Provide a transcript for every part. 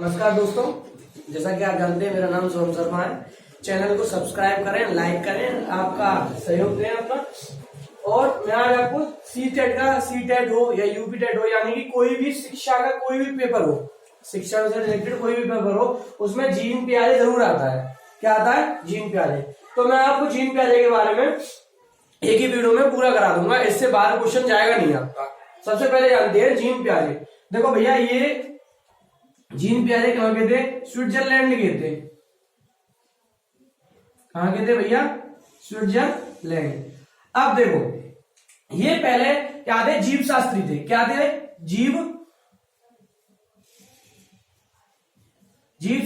नमस्कार दोस्तों, जैसा कि आप जानते हैं मेरा नाम सोहम शर्मा है। चैनल को सब्सक्राइब करें, लाइक करें, आपका सहयोग दें अपना। और मैं आज आपको सी टेट हो या यूपी टेट हो, यानी कि कोई भी शिक्षा का कोई भी पेपर हो, शिक्षा से रिलेटेड कोई भी पेपर हो, उसमें जीन प्यारे जरूर आता है। क्या आता है? जीन प्यारे। तो मैं आपको जीन प्यारे के बारे में एक ही वीडियो में पूरा करा दूंगा, इससे बाहर क्वेश्चन जाएगा नहीं आपका। सबसे पहले जानते हैं जीन प्यारे। देखो भैया, ये जीन प्यारे कहाँ के थे? स्विट्जरलैंड के थे। कहाँ के थे भैया? स्विट्जरलैंड। अब देखो, ये पहले क्या थे? जीव शास्त्री थे। क्या थे? जीव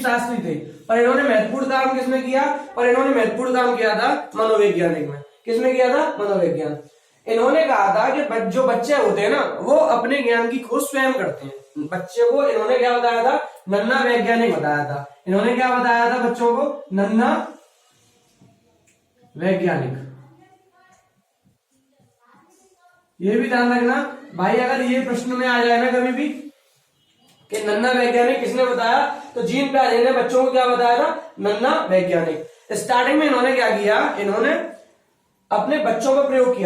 शास्त्री थे। पर इन्होंने महत्वपूर्ण काम किसमें किया? पर इन्होंने महत्वपूर्ण काम किया था मनोवैज्ञानिक में। किसमें किया था? मनोविज्ञान। इन्होंने कहा था कि जो बच्चे होते हैं ना, वो अपने ज्ञान की खोज स्वयं करते हैं। बच्चे को इन्होंने क्या बताया था? नन्हा वैज्ञानिक बताया था। इन्होंने क्या बताया था बच्चों को? नन्हा वैज्ञानिक। ये भी ध्यान रखना भाई, अगर ये प्रश्न में आ जाए ना कभी भी कि नन्हा वैज्ञानिक किसने बताया, तो जीन प्यारे ने बच्चों को क्या बताया था? नन्हा वैज्ञानिक। स्टार्टिंग में इन्होंने क्या किया? इन्होंने अपने बच्चों पर प्रयोग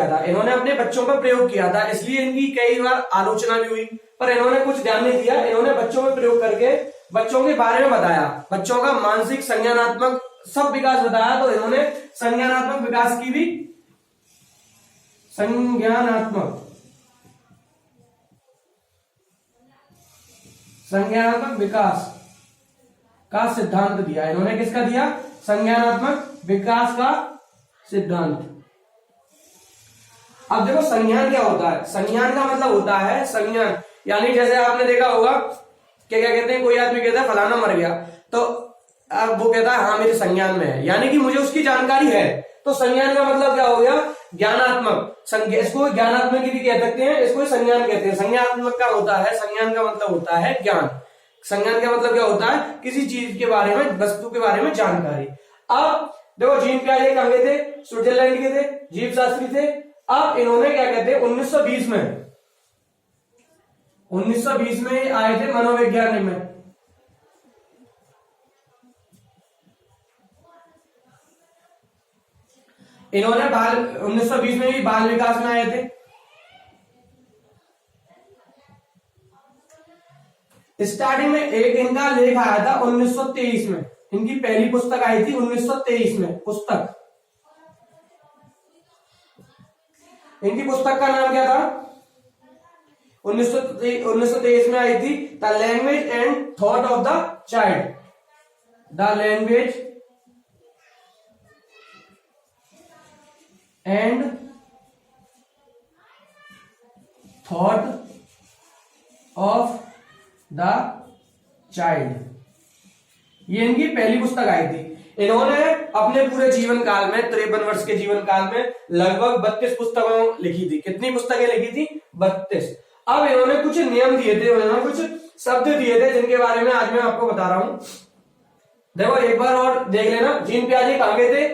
किया था। इसलिए इनकी कई बार आलोचना भी हुई, पर इन्होंने कुछ ध्यान नहीं दिया। इन्होंने बच्चों में प्रयोग करके बच्चों के बारे में बताया, बच्चों का मानसिक, संज्ञानात्मक सब विकास बताया। तो इन्होंने संज्ञानात्मक विकास की भी संज्ञानात्मक विकास का सिद्धांत दिया। इन्होंने किसका दिया? संज्ञानात्मक विकास का सिद्धांत। अब देखो, संज्ञान क्या होता है? संज्ञान का मतलब होता है संज्ञान, यानी जैसे आपने देखा होगा कि क्या कहते हैं, कोई आदमी कहता है फलाना मर गया, तो अब वो कहता है हाँ मेरे संज्ञान में है, यानी कि मुझे उसकी जानकारी है। तो संज्ञान का मतलब क्या हो गया? ज्ञानात्मक। इसको ज्ञानात्मक भी कह सकते हैं, इसको संज्ञान कहते हैं। संज्ञानात्मक का होता है, संज्ञान का मतलब होता है ज्ञान। संज्ञान का मतलब क्या होता है? किसी चीज के बारे में, वस्तु के बारे में जानकारी। अब देखो, जीन प्यारे कहाँ के थे? स्विट्जरलैंड के थे, जीव शास्त्री थे। अब इन्होंने क्या कहते हैं, 1920 में आए थे मनोविज्ञान में। इन्होंने 1920 में भी बाल विकास में आए थे। स्टार्टिंग में एक इनका लेख आया था 1923 में। इनकी पहली पुस्तक आई थी 1923 में। इनकी पुस्तक का नाम क्या था? 1923 में आई थी the language and thought of the child. The language and thought of the child, ये इनकी पहली पुस्तक आई थी। इन्होंने अपने पूरे जीवन काल में, 53 वर्ष के जीवन काल में लगभग 32 पुस्तकें लिखी थी। कितनी पुस्तकें लिखी थी? 32। अब इन्होंने कुछ नियम दिए थे, उन्होंने कुछ शब्द दिए थे, जिनके बारे में आज मैं आपको बता रहा हूं। देखो, एक बार और देख लेना। जीन प्यारे कहाँ के थे?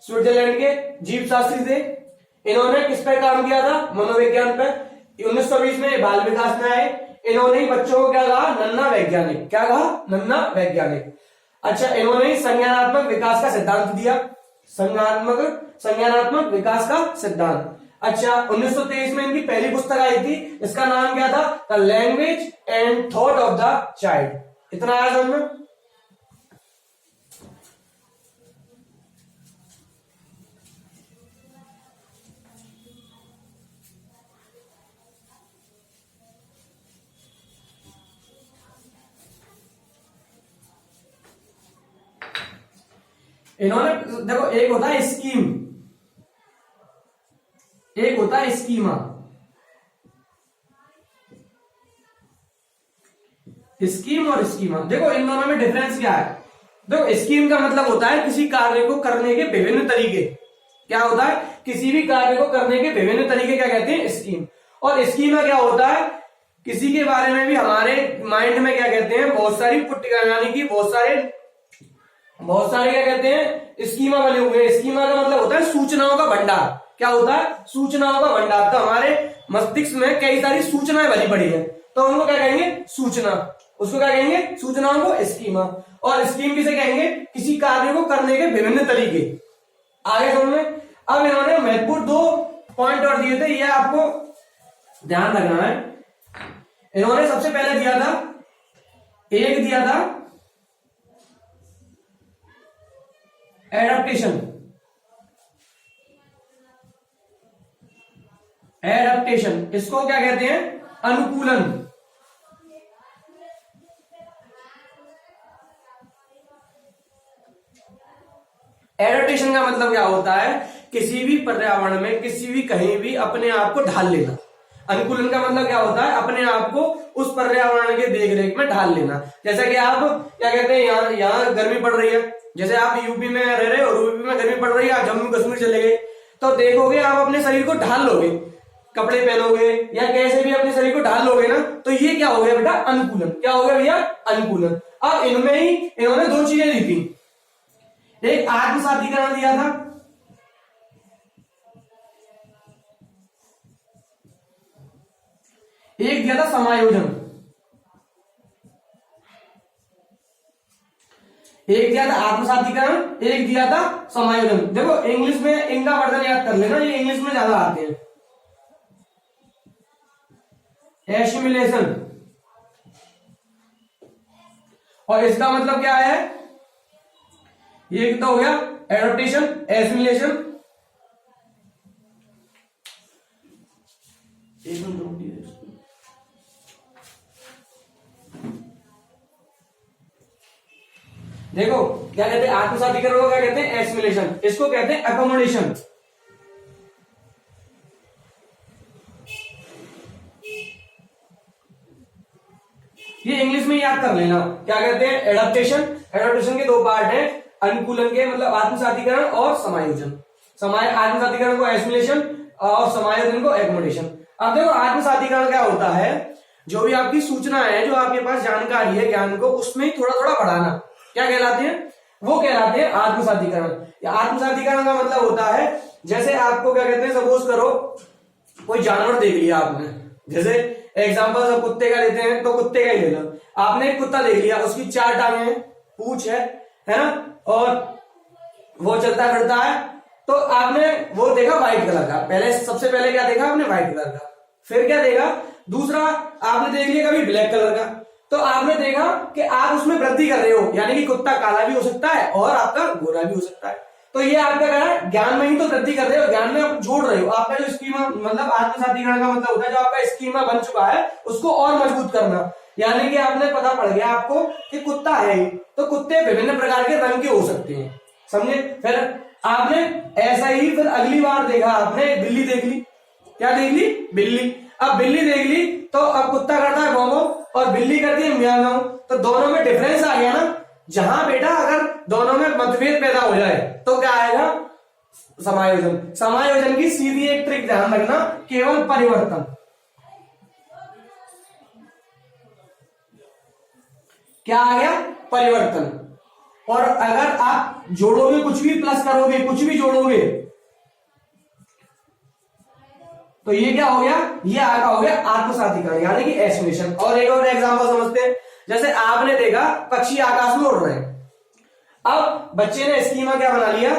स्विट्जरलैंड के जीव शास्त्री थे। इन्होंने किस पे काम किया था? मनोविज्ञान पे। 1920 में बाल विकास में आए। इन्होंने ही बच्चों को क्या कहा? नन्हा वैज्ञानिक। क्या कहा? नन्हा वैज्ञानिक। अच्छा, इन्होंने ही संज्ञानात्मक विकास का सिद्धांत दिया। संज्ञानात्मक विकास का सिद्धांत। अच्छा, 1923 में इनकी पहली पुस्तक आई थी। इसका नाम क्या था? The language and thought of the child. इतना आया समझ में? इन्होंने देखो, एक होता है स्कीम, एक होता है स्कीमा। स्कीम और स्कीमा, देखो इन दोनों में डिफरेंस क्या है? देखो, स्कीम का मतलब होता है किसी कार्य को करने के विभिन्न तरीके। क्या होता है? किसी भी कार्य को करने के विभिन्न तरीके क्या कहते हैं? स्कीम। और स्कीमा क्या होता है? किसी के बारे में भी हमारे माइंड में क्या कहते हैं? बहुत सारी पुट्टिका, यानी कि बहुत सारे क्या कहते हैं? स्कीमा बने हुए हैं। स्कीमा का मतलब होता है सूचनाओं का भंडार। क्या होता है? सूचनाओं का भंडार। तो हमारे मस्तिष्क में कई सारी सूचनाएं भरी पड़ी है, तो उनको क्या कहेंगे? सूचना। उसको क्या कहेंगे? सूचनाओं को स्कीमा। और स्कीम किसे कहेंगे? किसी कार्य को करने के विभिन्न तरीके। आगे समझ में। अब इन्होंने महत्वपूर्ण 2 पॉइंट और दिए थे, ये आपको ध्यान रखना है। इन्होंने सबसे पहले दिया था, एक दिया था एडेप्टेशन। एडेप्टेशन इसको क्या कहते हैं? अनुकूलन। एडेप्टेशन का मतलब क्या होता है? किसी भी पर्यावरण में, किसी भी कहीं भी अपने आप को ढाल लेना। अनुकूलन का मतलब क्या होता है? अपने आप को उस पर्यावरण के देख रेख में ढाल लेना। जैसे कि आप क्या कहते हैं, यहाँ गर्मी पड़ रही है, जैसे आप यूपी में रह रहे हो और यूपी में गर्मी पड़ रही है, आप जम्मू कश्मीर चले गए तो देखोगे आप अपने शरीर को ढाल लोगे, कपड़े पहनोगे या कैसे भी अपने शरीर को ढाल लोगे ना, तो ये क्या हो गया बेटा? अनुकूलन। क्या हो गया भैया? अनुकूलन। अब इनमें ही इन्होंने 2 चीजें दी थी, एक आत्मसातीकरण दिया था, एक दिया था समायोजन। एक दिया था आत्मसातीकरण, एक दिया था समायोजन। देखो इंग्लिश में इनका वर्जन याद कर लेना, ये इंग्लिश में ज्यादा आते हैं। एसिमिलेशन, और इसका मतलब क्या है? ये कितना हो गया? Adaptation, assimilation. देखो क्या कहते हैं? आत्मसातीकरण को क्या कहते हैं? एसिमिलेशन। इसको कहते हैं अकोमोडेशन। ये इंग्लिश में याद कर लेना। क्या कहते हैं? एडॉप्टेशन। एडॉप्टेशन के 2 पार्ट हैं, अनुकूलन के मतलब आत्मसातीकरण और समायोजन। आत्मसातीकरण को एसिमिलेशन और समायोजन को एकोमोडेशन। अब देखो आत्मसातीकरण क्या होता है? जो भी आपकी सूचना है, जो आपके पास जानकारी है, ज्ञान को उसमें थोड़ा थोड़ा बढ़ाना, क्या कहलाते हैं? वो कहलाते हैं आत्मसातीकरण। आत्मसातीकरण का मतलब होता है, जैसे आपको क्या कहते हैं, सपोज करो कोई जानवर देख लिया आपने, जैसे एग्जांपल सब कुत्ते का लेते हैं तो कुत्ते का ही ले लो। आपने एक कुत्ता देख लिया, उसकी 4 टांगे हैं, पूंछ है ना, और वो चलता फिरता है, तो आपने वो देखा व्हाइट कलर का। पहले सबसे पहले क्या देखा आपने? व्हाइट कलर का। फिर क्या देखा? दूसरा आपने देख लिया कभी ब्लैक कलर का। तो आपने देखा कि आप उसमें वृद्धि कर रहे हो, यानी कि कुत्ता काला भी हो सकता है और आपका गोरा भी हो सकता है। तो ये आपका क्या है? ज्ञान में ही तो वृद्धि कर रहे हो, ज्ञान में आप जोड़ रहे हो। आपका जो स्कीमा मतलब आत्मसातीकरण का मतलब होता है, जो आपका स्कीमा बन चुका है उसको और मजबूत करना। यानी कि आपने पता पड़ गया आपको कि कुत्ता है, तो कुत्ते विभिन्न प्रकार के रंग के हो सकते हैं, समझे? फिर आपने ऐसा ही फिर अगली बार देखा, आपने बिल्ली देख ली। क्या देख ली? बिल्ली। अब बिल्ली देख ली तो अब कुत्ता करता है भौं और बिल्ली करती है म्याऊं म्याऊं, तो दोनों में डिफरेंस आ गया ना। जहां बेटा अगर दोनों में मतभेद पैदा हो जाए तो क्या आएगा? समायोजन। समायोजन की सीधी एक ट्रिक ध्यान रखना, केवल परिवर्तन। क्या आ गया? परिवर्तन। और अगर आप जोड़ोगे, कुछ भी प्लस करोगे, कुछ भी जोड़ोगे, तो ये क्या हो गया? ये आगा हो गया आत्मसातीकरण, यानी कि एसिमिलेशन। और एक और एग्जांपल समझते हैं, जैसे आपने देखा पक्षी आकाश में उड़ रहे हैं। अब बच्चे ने स्कीमा क्या बना लिया?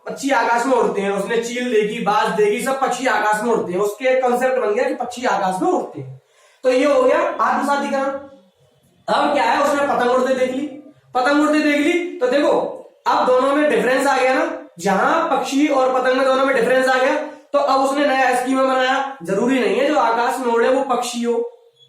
पक्षी आकाश में उड़ते हैं, उसने चील देखी, बाज देखी, सब पक्षी आकाश में उड़ते हैं, उसके एक कंसेप्ट बन गया कि पक्षी आकाश में उड़ते हैं। तो ये हो गया आत्मसातीकरण। अब क्या है? उसने पतंग उड़ते देख ली, पतंग उड़ते देख ली, तो देखो अब दोनों में डिफरेंस आ गया ना। जहां पक्षी और पतंग में दोनों में डिफरेंस आ गया, तो अब उसने नया स्कीमा बनाया। जरूरी नहीं है जो आकाश में उड़े वो पक्षी हो,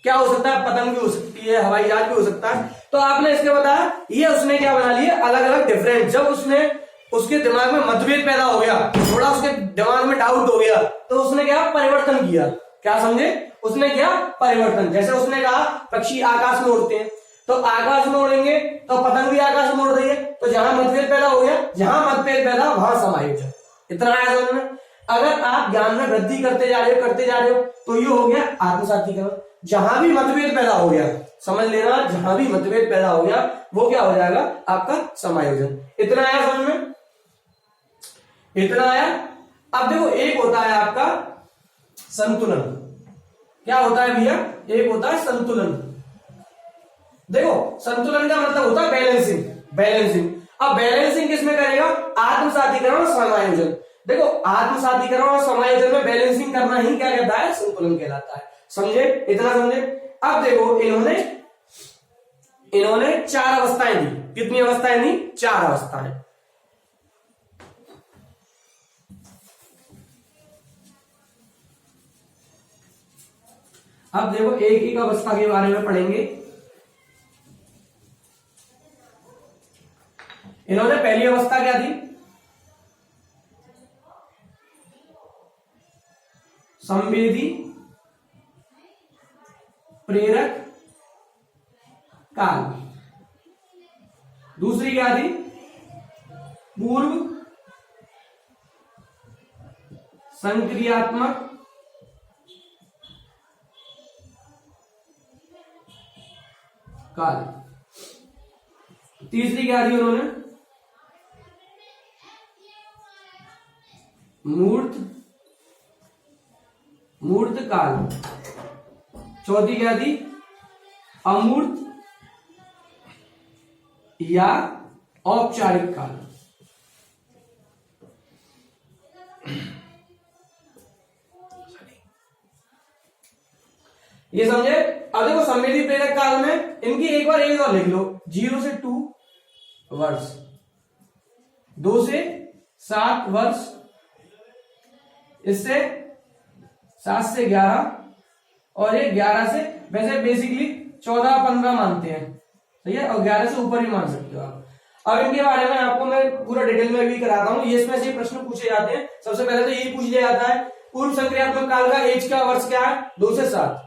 क्या हो सकता है? पतंग भी हो सकती है, हवाई जहाज भी हो सकता है। तो आपने इसके बताया, ये उसने क्या बना लिया? अलग अलग डिफरेंस। जब उसने उसके दिमाग में मतभेद पैदा हो गया, थोड़ा उसके दिमाग में डाउट हो गया, तो उसने क्या? परिवर्तन किया। क्या समझे? उसने क्या? परिवर्तन। जैसे उसने कहा पक्षी आकाश में उड़ते हैं, तो आकाश में उड़ेंगे तो पतंग भी आकाश में उड़ रही है, तो जहां मतभेद पैदा हो गया, जहां मतभेद पैदा वहां समायोजन। इतना आया समझ में? अगर आप ज्ञान में वृद्धि करते जा रहे हो तो ये हो गया आत्मसातीकरण। जहां भी मतभेद पैदा हो गया, समझ लेना, जहां भी मतभेद पैदा हो गया वो क्या हो जाएगा? आपका समायोजन। इतना आया समझ में? इतना आया। अब देखो एक होता है आपका संतुलन। क्या होता है भैया? एक होता है संतुलन। देखो संतुलन का मतलब होता है बैलेंसिंग, बैलेंसिंग। अब बैलेंसिंग किसमें करेगा? आत्मसातीकरण और समायोजन। देखो आत्मसातीकरण और समायोजन में बैलेंसिंग करना ही क्या कहता है? संतुलन कहलाता है। समझे? इतना समझे? अब देखो इन्होंने 4 अवस्थाएं दी। कितनी अवस्थाएं दी? 4 अवस्थाएं। अब देखो एक एक अवस्था के बारे में पढ़ेंगे। इन्होंने पहली अवस्था क्या दी? संवेदी प्रेरक काल। दूसरी क्या थी? पूर्व संक्रियात्मक काल। तीसरी क्या दी उन्होंने? मूर्त काल। चौथी क्या थी? अमूर्त या औपचारिक काल। ये समझे? अब देखो संवेदी प्रेरक काल में इनकी एक बार एज और लिख लो, 0 से 2 वर्ष, 2 से 7 वर्ष, इससे 7 से 11 और ये 11 से, वैसे बेसिकली 14-15 मानते हैं, सही है, और 11 से ऊपर ही मान सकते हो आप। अब इनके बारे में आपको मैं पूरा डिटेल में भी कराता हूँ। ये इसमें से प्रश्न पूछे जाते हैं। सबसे पहले तो यही पूछ लिया जाता है, पूर्व संक्रियात्मक काल का एज क्या, वर्ष क्या है? 2 से 7।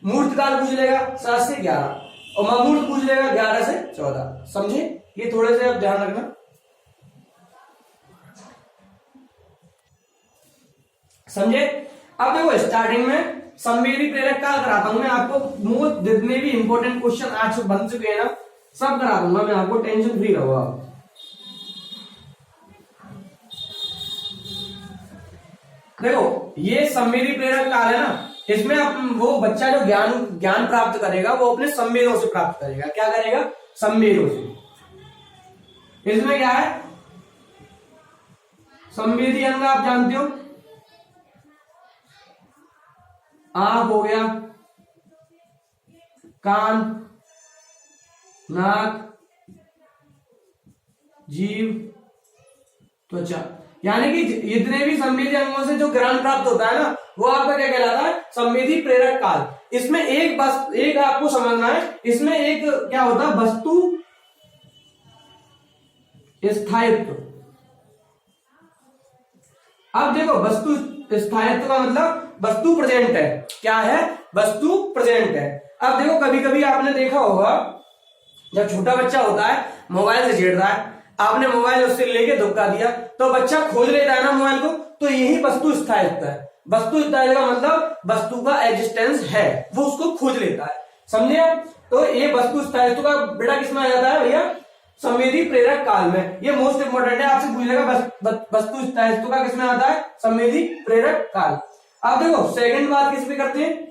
मूर्त काल पूछ लेगा 7 से 11 और अमूर्त पूछ लेगा 11 से 14। समझे? ये थोड़े से आप ध्यान रखना। समझे? अब देखो स्टार्टिंग में संवेदी प्रेरक काल कराता हूं मैं आपको। मोस्ट जितने भी इंपॉर्टेंट क्वेश्चन आज बन चुके हैं ना, सब करा दूंगा मैं आपको, टेंशन फ्री रहो आप। देखो ये संवेदी प्रेरक काल है ना, इसमें वो बच्चा जो ज्ञान प्राप्त करेगा वो अपने संवेदों से प्राप्त करेगा। क्या करेगा? संवेदों से। इसमें क्या है? संवेदी अंग आप जानते हो, आंख हो गया, कान, नाक, जीभ, त्वचा, यानी कि जितने भी संवेदी अंगों से जो ज्ञान प्राप्त होता है ना, वो आपका क्या कहलाता है? संवेदी प्रेरक काल। इसमें एक आपको समझना है, इसमें एक क्या होता है? वस्तु स्थायित्व। अब देखो वस्तु स्थायित्व का मतलब वस्तु प्रेजेंट है। क्या है? वस्तु प्रेजेंट है। अब देखो कभी कभी आपने देखा होगा, जब छोटा बच्चा होता है मोबाइल से छेड़ रहा है, आपने मोबाइल उससे लेके धोखा दिया तो बच्चा खोज लेता है ना मोबाइल को, तो यही वस्तु स्थायित्व है। वस्तु स्थायित्व का मतलब वस्तु का एग्जिस्टेंस है, वो उसको खोज लेता है। समझे आप? तो ये वस्तु स्थायित्व का बेटा किसमें आ जाता है भैया? संवेदी प्रेरक काल में। ये मोस्ट इंपोर्टेंट है, आपसे पूछेगा वस्तु स्थायित्व का किसमें आता है? संवेदी प्रेरक काल। अब देखो सेकंड बात किस पे करते हैं?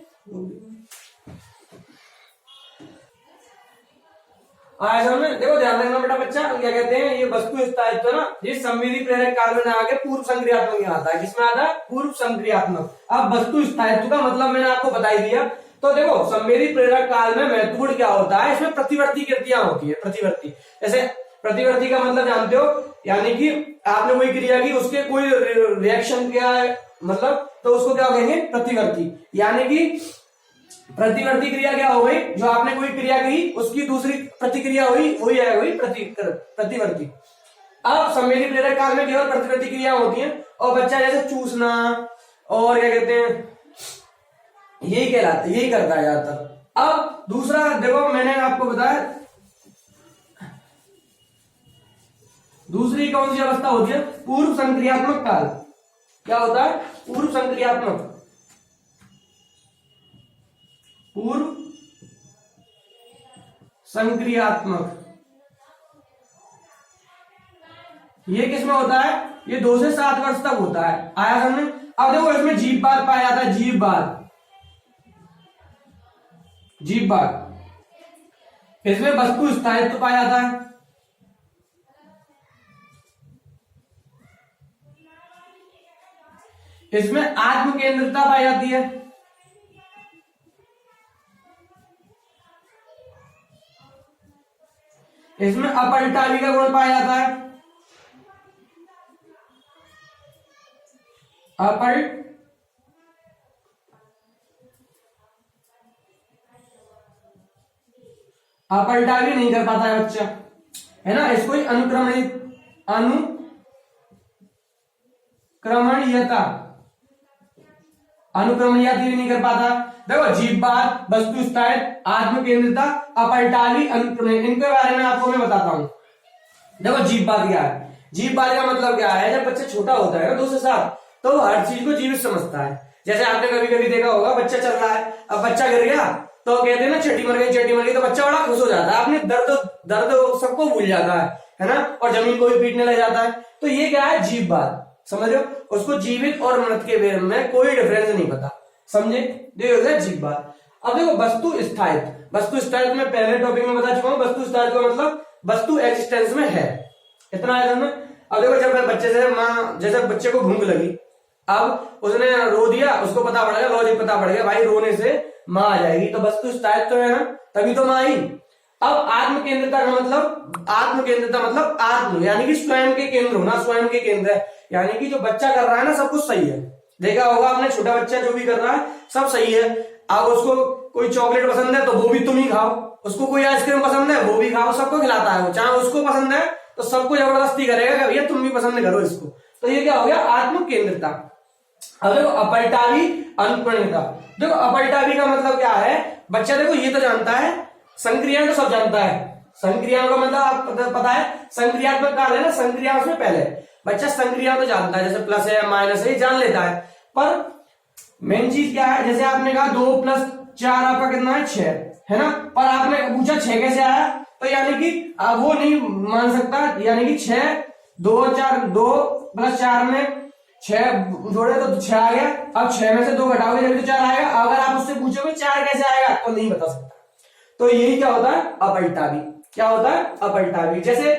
देखो ध्यान रखना बेटा बच्चा, क्या कहते हैं, ये वस्तु स्थायित्व ना, ये संवेदी प्रेरक काल में आगे पूर्व संक्रियात्मक में आता है। किसमें आता है? पूर्व संक्रियात्मक। अब वस्तु स्थायित्व का मतलब मैंने आपको बता ही दिया। तो देखो संवेदी प्रेरक काल में महत्वपूर्ण क्या होता है? इसमें प्रतिवर्ती कृतियां होती है। प्रतिवर्ती, जैसे प्रतिवर्ती का मतलब जानते हो, यानी कि आपने कोई क्रिया की, उसके कोई रिएक्शन क्या है मतलब, तो उसको क्या कहेंगे? प्रतिवर्ती। यानी कि प्रतिवर्ती क्रिया क्या हो गई? जो आपने कोई क्रिया की उसकी दूसरी प्रतिक्रिया हुई, वही है वही प्रतिवर्ती। अब संवेदी प्रेरक काल में केवल प्रतिवर्ती क्रिया होती है, और बच्चा जैसे चूसना और क्या कहते हैं, यही कहलाता, यही करता है ज्यादातर। अब दूसरा देखो, मैंने आपको बताया दूसरी कौन सी अवस्था होती है? पूर्व संक्रियात्मक काल। क्या होता है? पूर्व संक्रियात्मक। पूर्व संक्रियात्मक ये किसमें होता है? ये 2 से 7 वर्ष तक होता है। आया समझ? अब देखो इसमें जीववाद पाया जाता है। जीववाद इसमें वस्तु स्थायित्व पाया जाता है, इसमें आत्म केंद्रितता पाई जाती है, इसमें अपलटावी का गुण पाया जाता है, अपलटावी नहीं कर पाता है बच्चा, है ना। इसको ही अनुक्रमणीयता भी नहीं कर पाता। देखो जीववाद, वस्तु स्थायित्व, आत्म केंद्रिता, अपलटावी, अनुक्रमणीय, इनके बारे में आपको मैं बताता हूं। देखो जीववाद क्या है, जीववाद का मतलब क्या है, जब बच्चा छोटा होता है ना 2 से 7, तो वो हर चीज को जीवित समझता है। जैसे आपने कभी कभी देखा होगा, बच्चा चल रहा है, अब बच्चा गिर गया तो कहते हैं ना चट्टी मर गई, तो बच्चा बड़ा खुश हो जाता है, अपने दर्द सबको भूल जाता है ना, और जमीन को भी पीटने लग जाता है। तो ये क्या है, जीववाद, समझ रहे हो। उसको जीवित और मृत के बारे में कोई डिफरेंस नहीं पता, समझे, देखो जीववाद। अब देखो वस्तु स्थायित्व, वस्तु स्थायित्व में पहले टॉपिक में बता चुका हूं। वस्तु स्थायित्व का मतलब वस्तु एक्सिस्टेंस में है, इतना है समझ। अब देखो जब बच्चे से माँ, जैसे बच्चे को भूख लगी, अब उसने रो दिया, उसको पता पड़ गया, लॉजिक पता पड़ गया भाई रोने से माँ आ जाएगी, तो वस्तु स्थायित्व है ना, तभी तो माँ आई। अब आत्म केंद्रिता का मतलब, आत्म केंद्रिता मतलब आत्म यानी कि स्वयं के केंद्र होना, स्वयं के केंद्र है, यानी कि जो बच्चा कर रहा है ना सब कुछ सही है। देखा होगा आपने, छोटा बच्चा जो भी कर रहा है सब सही है। अब उसको कोई चॉकलेट पसंद है तो वो भी तुम ही खाओ, उसको कोई आइसक्रीम पसंद है वो भी खाओ, सबको खिलाता है वो, चाहे उसको पसंद है तो सबको जबरदस्ती करेगा कि भैया तुम भी पसंद करो इसको। तो ये क्या हो गया, आत्म केंद्रिता। अब देखो अपलटावी, अनुप्रणीयता। देखो अपलटावी का मतलब क्या है, बच्चा देखो ये तो जानता है, संक्रिया तो सब जानता है, संक्रिया का मतलब आप पता है, संक्रियात्मक काल है ना, संक्रिया उसमें पहले बच्चा संक्रिया तो जानता है, जैसे प्लस है माइनस है जान लेता है। पर मेन चीज क्या है, जैसे आपने कहा 2 + 4 आपका कितना है 6, है ना, पर आपने पूछा 6 कैसे आया, तो यानी कि वो नहीं मान सकता, यानी कि 6 2 + 4 में 6 जोड़े तो 6 आ गया। अब 6 में से 2 घटाओगे जब तो 4 आएगा। अगर आप उससे पूछोगे 4 कैसे आएगा तो नहीं बता सकता। तो यही क्या होता है, अपलटावी। क्या होता है, अपलटावी। जैसे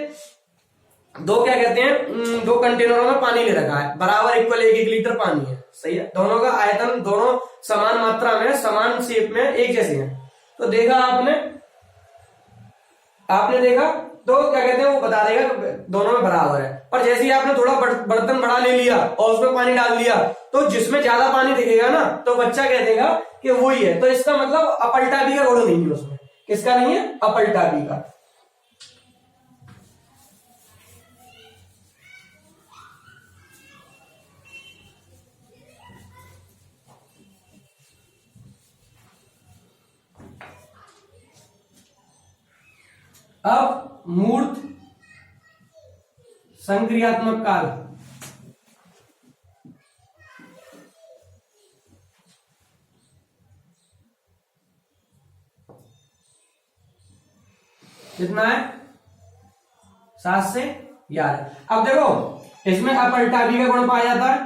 दो क्या कहते हैं, 2 कंटेनरों में पानी ले रखा है, बराबर इक्वल 1 लीटर पानी है, सही है, दोनों का आयतन दोनों समान मात्रा में, समान शेप में, एक जैसे हैं। तो देखा आपने देखा तो क्या कहते हैं, वो बता देगा दोनों में बराबर है। पर जैसे ही आपने थोड़ा बर्तन बड़ा ले लिया और उसमें पानी डाल दिया, तो जिसमें ज्यादा पानी दिखेगा ना तो बच्चा कह देगा कि वही है। तो इसका मतलब अपलटावी का गुण नहीं है उसमें। किसका नहीं है, अपलटावी का। अब मूर्त संक्रियात्मक काल। कितना है, 7 से 11। अब देखो इसमें अपलटावी का गुण पाया जाता है,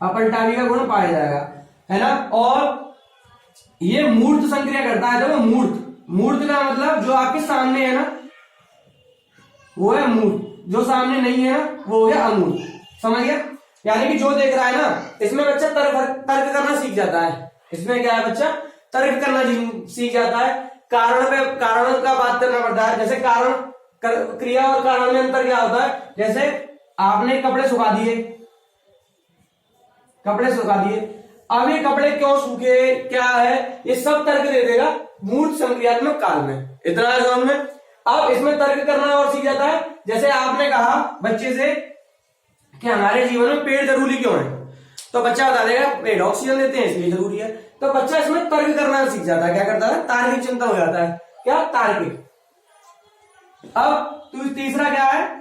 अपलटावी का गुण पाया जाएगा, है ना। और ये मूर्त संक्रिया करता है। देखो मूर्त का मतलब जो आपके सामने है ना वो है मूर्त, जो सामने नहीं है ना वो हो गया अमूर्त, समझ गया। यानी कि जो देख रहा है ना, इसमें बच्चा तर्क करना सीख जाता है। इसमें क्या है, बच्चा तर्क करना सीख जाता है। कारण का बात करना पड़ता है। जैसे क्रिया और कारण में अंतर क्या होता है, जैसे आपने कपड़े सुखा दिए, अब ये कपड़े क्यों सूखे, क्या है, ये सब तर्क दे देगा मूर्त संक्रियात्मक काल में। इतना है समझ में। अब इसमें तर्क करना और सीख जाता है। जैसे आपने कहा बच्चे से कि हमारे जीवन में पेड़ जरूरी क्यों है, तो बच्चा बता देगा पेड़ ऑक्सीजन देते हैं इसलिए जरूरी है। तो बच्चा इसमें तर्क करना सीख जाता है। क्या करता है, तार्किक चिंतन हो जाता है। क्या, तार्किक। अब तीसरा क्या है,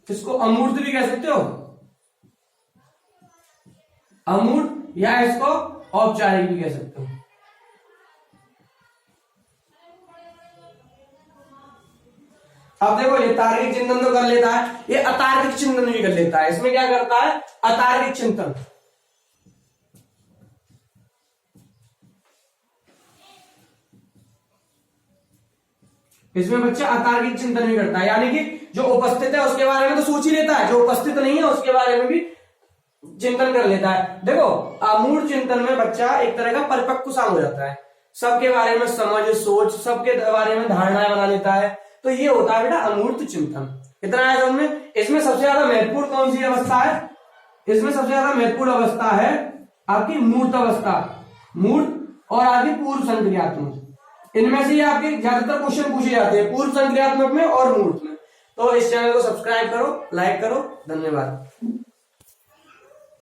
इसको अमूर्त भी कह सकते हो, अमूर्त, या इसको औपचारिक भी कह सकते हो। अब देखो ये तार्किक चिंतन तो कर लेता है, ये अतार्किक चिंतन भी कर लेता है। इसमें क्या करता है? अतार्किक चिंतन। इसमें बच्चा अतार्किक चिंतन भी करता है, यानी कि जो उपस्थित है उसके बारे में तो सोच ही लेता है, जो उपस्थित नहीं है उसके बारे में भी चिंतन कर लेता है। देखो अमूढ़ चिंतन में बच्चा एक तरह का परिपक्व सा हो जाता है, सबके बारे में समझ सोच, सबके बारे में धारणाएं बना लेता है। तो ये होता है बेटा अमूर्त चिंतन। इतना है समझ में। इसमें सबसे ज्यादा महत्वपूर्ण कौन सी अवस्था है? इसमें सबसे ज्यादा महत्वपूर्ण अवस्था है आपकी मूर्त अवस्था, मूर्त और आगे पूर्व संक्रियात्मक। इनमें से आपके ज्यादातर क्वेश्चन पूछे जाते हैं, पूर्व संक्रियात्मक में और मूर्त में। तो इस चैनल को सब्सक्राइब करो, लाइक करो। धन्यवाद।